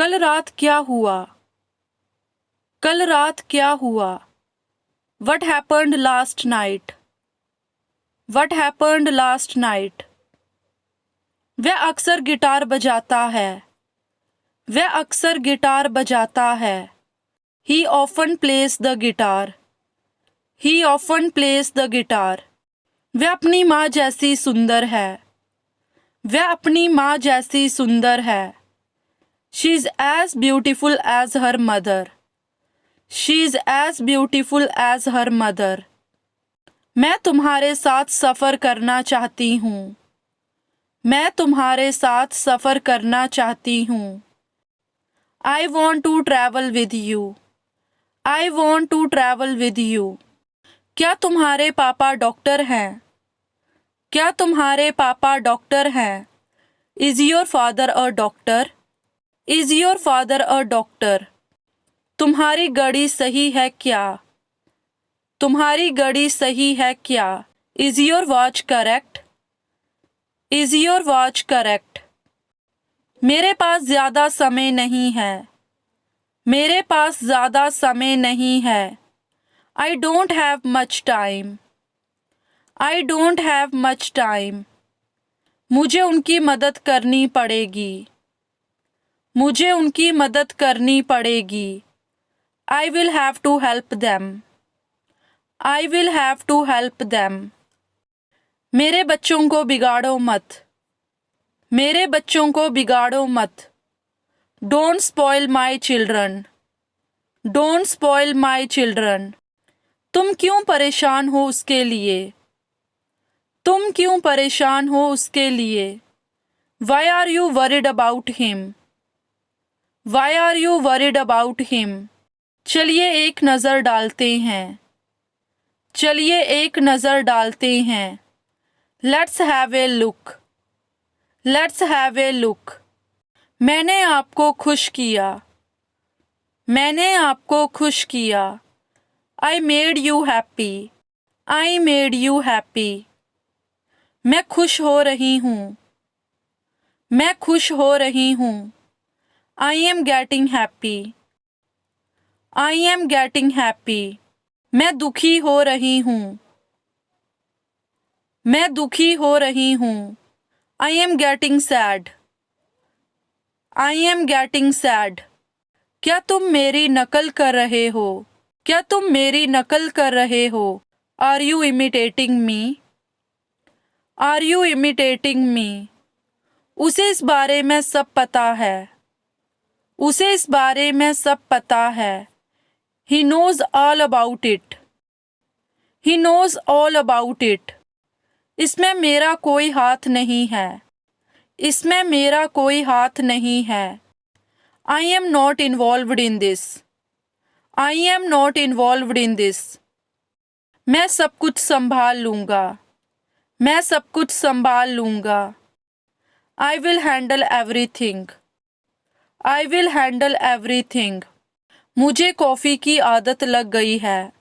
कल रात क्या हुआ? कल रात क्या हुआ? What happened last night? What happened last night? वह अक्सर गिटार बजाता है। वह अक्सर गिटार बजाता है। He often plays the guitar. He often plays the guitar. वह अपनी माँ जैसी सुंदर है। वह अपनी माँ जैसी सुंदर है। She is as beautiful as her mother. She is as beautiful as her mother. मैं तुम्हारे साथ सफ़र करना चाहती हूँ। मैं तुम्हारे साथ सफ़र करना चाहती हूँ। I want to travel with you. I want to travel with you. क्या तुम्हारे पापा डॉक्टर हैं? क्या तुम्हारे पापा डॉक्टर हैं? Is your father a doctor? Is your father a doctor? तुम्हारी घड़ी सही है क्या? तुम्हारी घड़ी सही है क्या? Is your watch correct? Is your watch correct? मेरे पास ज़्यादा समय नहीं है। मेरे पास ज़्यादा समय नहीं है। I don't have much time. I don't have much time. मुझे उनकी मदद करनी पड़ेगी। मुझे उनकी मदद करनी पड़ेगी। I will have to help them. I will have to help them. मेरे बच्चों को बिगाड़ो मत। मेरे बच्चों को बिगाड़ो मत। Don't spoil my children. Don't spoil my children. तुम क्यों परेशान हो उसके लिए? तुम क्यों परेशान हो उसके लिए? Why are you worried about him? Why are you worried about him? चलिए एक नज़र डालते हैं। चलिए एक नज़र डालते हैं। Let's have a look. Let's have a look. मैंने आपको खुश किया। मैंने आपको खुश किया। I made you happy. I made you happy. मैं खुश हो रही हूँ। मैं खुश हो रही हूँ। I am getting happy. I am getting happy. मैं दुखी हो रही हूँ। मैं दुखी हो रही हूँ। I am getting sad. I am getting sad. क्या तुम मेरी नकल कर रहे हो? क्या तुम मेरी नकल कर रहे हो? Are you imitating me? Are you imitating me? उसे इस बारे में सब पता है। उसे इस बारे में सब पता है। He knows all about it. He knows all about it. इसमें मेरा कोई हाथ नहीं है। इसमें मेरा कोई हाथ नहीं है। I am not involved in this. I am not involved in this. मैं सब कुछ संभाल लूँगा। मैं सब कुछ संभाल लूँगा। I will handle everything. I will handle everything. मुझे कॉफ़ी की आदत लग गई है।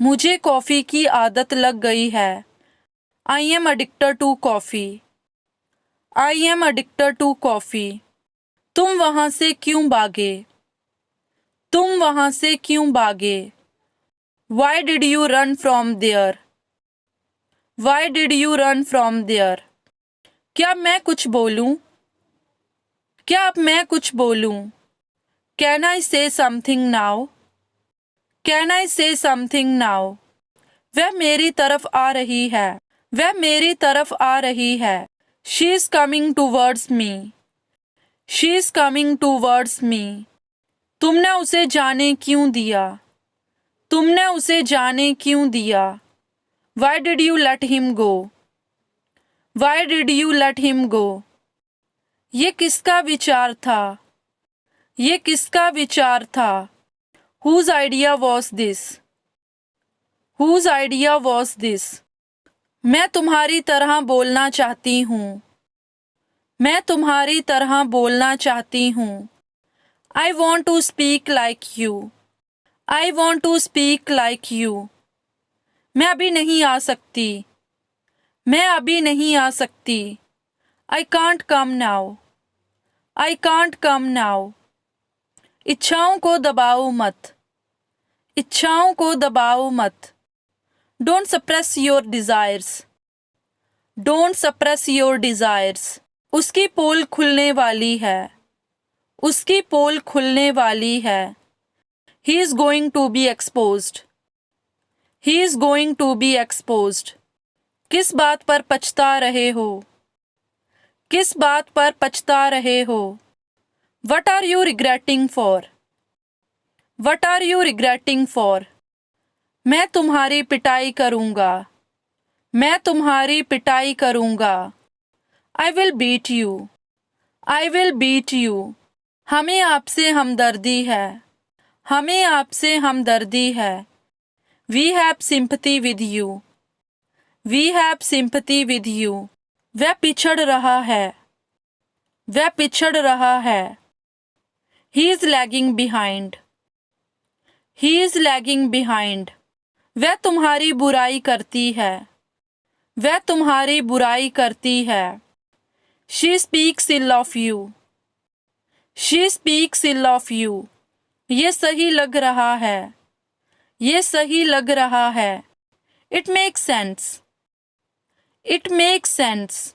मुझे कॉफ़ी की आदत लग गई है। I am addicted to coffee. I am addicted to coffee. तुम वहाँ से क्यों भागे? तुम वहाँ से क्यों भागे? Why did you run from there? Why did you run from there? क्या मैं कुछ बोलूं? क्या अब मैं कुछ बोलूं? Can I say something now? Can I say something now? वह मेरी तरफ आ रही है। वह मेरी तरफ आ रही है। She is coming towards me. She is coming towards me. तुमने उसे जाने क्यों दिया? तुमने उसे जाने क्यों दिया? Why did you let him go? Why did you let him go? ये किसका विचार था? ये किसका विचार था? Whose idea was this? Whose idea was this? मैं तुम्हारी तरह बोलना चाहती हूँ। मैं तुम्हारी तरह बोलना चाहती हूँ। I want to speak like you. I want to speak like you. मैं अभी नहीं आ सकती। मैं अभी नहीं आ सकती। I can't come now. I can't come now. इच्छाओं को दबाओ मत, इच्छाओं को दबाओ मत। Don't suppress your desires, don't suppress your desires. उसकी पोल खुलने वाली है, उसकी पोल खुलने वाली है। He is going to be exposed, he is going to be exposed. किस बात पर पछता रहे हो, किस बात पर पछता रहे हो। What are you regretting for, what are you regretting for. मैं तुम्हारी पिटाई करूंगा, मैं तुम्हारी पिटाई करूंगा। I will beat you, I will beat you. हमें आपसे हमदर्दी है, हमें आपसे हमदर्दी है। We have sympathy with you, we have sympathy with you. वह पिछड़ रहा है, वह पिछड़ रहा है। He is lagging behind, he is lagging behind. वह तुम्हारी बुराई करती है, वह तुम्हारी बुराई करती है। She speaks ill of you, she speaks ill of you. ये सही लग रहा है, ये सही लग रहा है। It makes sense, it makes sense.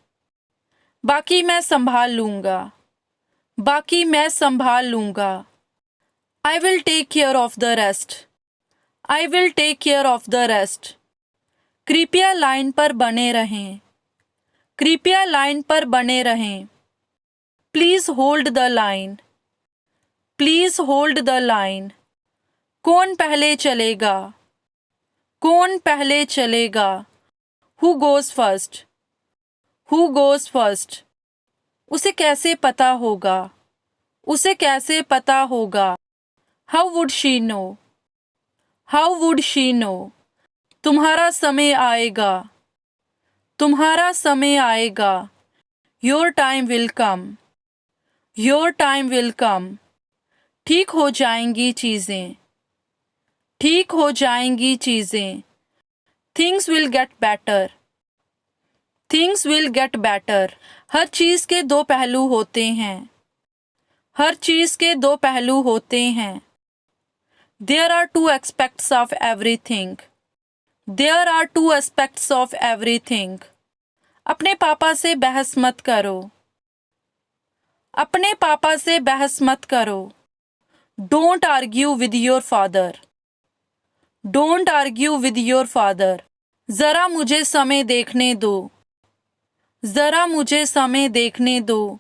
बाकी मैं संभाल लूंगा, बाकी मैं संभाल लूंगा। I will take care of the rest, I will take care of the rest. कृपया लाइन पर बने रहें, कृपया लाइन पर बने रहें। Please hold the line, please hold the line. कौन पहले चलेगा, कौन पहले चलेगा। Who goes first, who goes first. उसे कैसे पता होगा, उसे कैसे पता होगा। How would she know, how would she know. तुम्हारा समय आएगा, तुम्हारा समय आएगा। Your time will come, your time will come. ठीक हो जाएंगी चीज़ें, ठीक हो जाएंगी चीज़ें। Things will get better, things will get better. हर चीज़ के दो पहलू होते हैं, हर चीज़ के दो पहलू होते हैं। There are two aspects of everything, there are two aspects of everything. अपने पापा से बहस मत करो, अपने पापा से बहस मत करो। Don't argue with your father, don't argue with your father. जरा मुझे समय देखने दो, जरा मुझे समय देखने दो।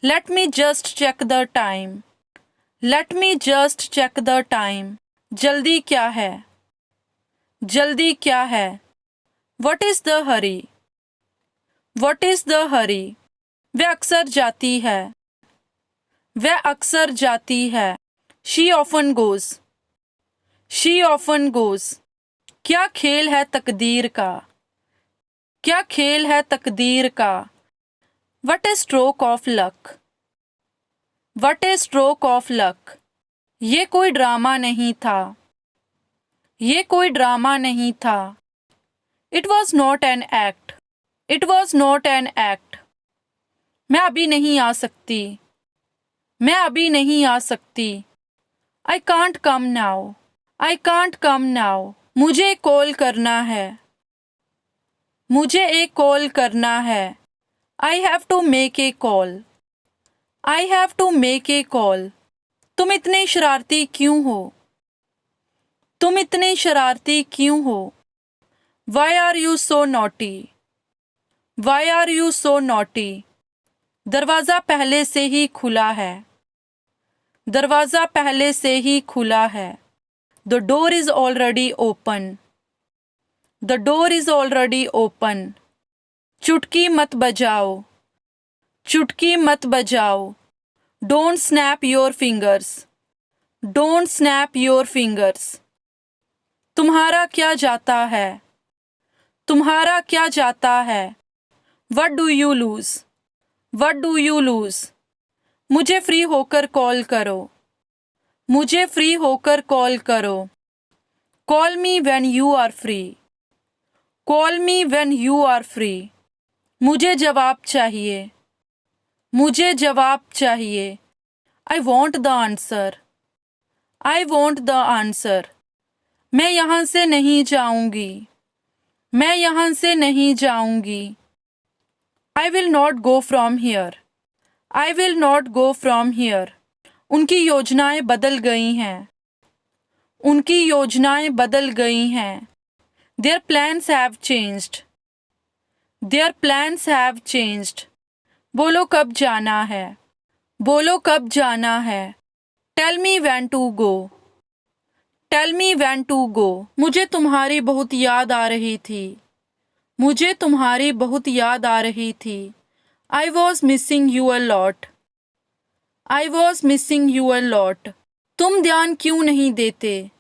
Let me just check the time, let me just check the time. जल्दी क्या है, जल्दी क्या है। What is the hurry, what is the hurry. वह अक्सर जाती है, वह अक्सर जाती है। She often goes, she often goes. क्या खेल है तकदीर का, क्या खेल है तकदीर का। What A stroke of luck, what A stroke of luck. ये कोई ड्रामा नहीं था, ये कोई ड्रामा नहीं था। It was not an act, it was not an act. मैं अभी नहीं आ सकती, मैं अभी नहीं आ सकती। I can't come now, I can't come now. मुझे कॉल करना है, मुझे एक कॉल करना है। I have to make a call, I have to make a call. तुम इतने शरारती क्यों हो, तुम इतने शरारती क्यों हो। Why are you so naughty, why are you so naughty. दरवाज़ा पहले से ही खुला है, दरवाज़ा पहले से ही खुला है। The door is already open, the door is already open. चुटकी मत बजाओ, चुटकी मत बजाओ। Don't snap your fingers, don't snap your fingers. तुम्हारा क्या जाता है, तुम्हारा क्या जाता है। What do you lose, what do you lose. मुझे फ्री होकर कॉल करो, मुझे फ्री होकर कॉल करो। Call me when you are free, call me when you are free. मुझे जवाब चाहिए, मुझे जवाब चाहिए। I want the answer. I want the answer. मैं यहाँ से नहीं जाऊंगी. मैं यहाँ से नहीं जाऊंगी. I will not go from here. I will not go from here. उनकी योजनाएं बदल गई हैं. उनकी योजनाएं बदल गई हैं. Their plans have changed. Their plans have changed. बोलो कब जाना है. बोलो कब जाना है. Tell me when to go. Tell me when to go. मुझे तुम्हारी बहुत याद आ रही थी. मुझे तुम्हारी बहुत याद आ रही थी. I was missing you a lot. I was missing you a lot. तुम ध्यान क्यों नहीं देते.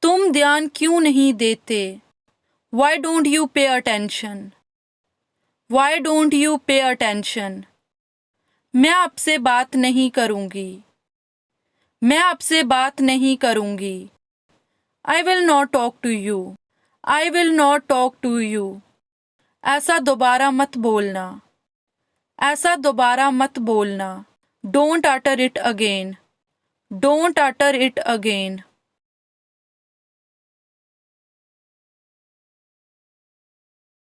तुम ध्यान क्यों नहीं देते. Why don't you pay attention? Why don't you pay attention? मैं आपसे बात नहीं करूंगी. मैं आपसे बात नहीं करूंगी. I will not talk to you. I will not talk to you. ऐसा दोबारा मत बोलना. ऐसा दोबारा मत बोलना. Don't utter it again. Don't utter it again.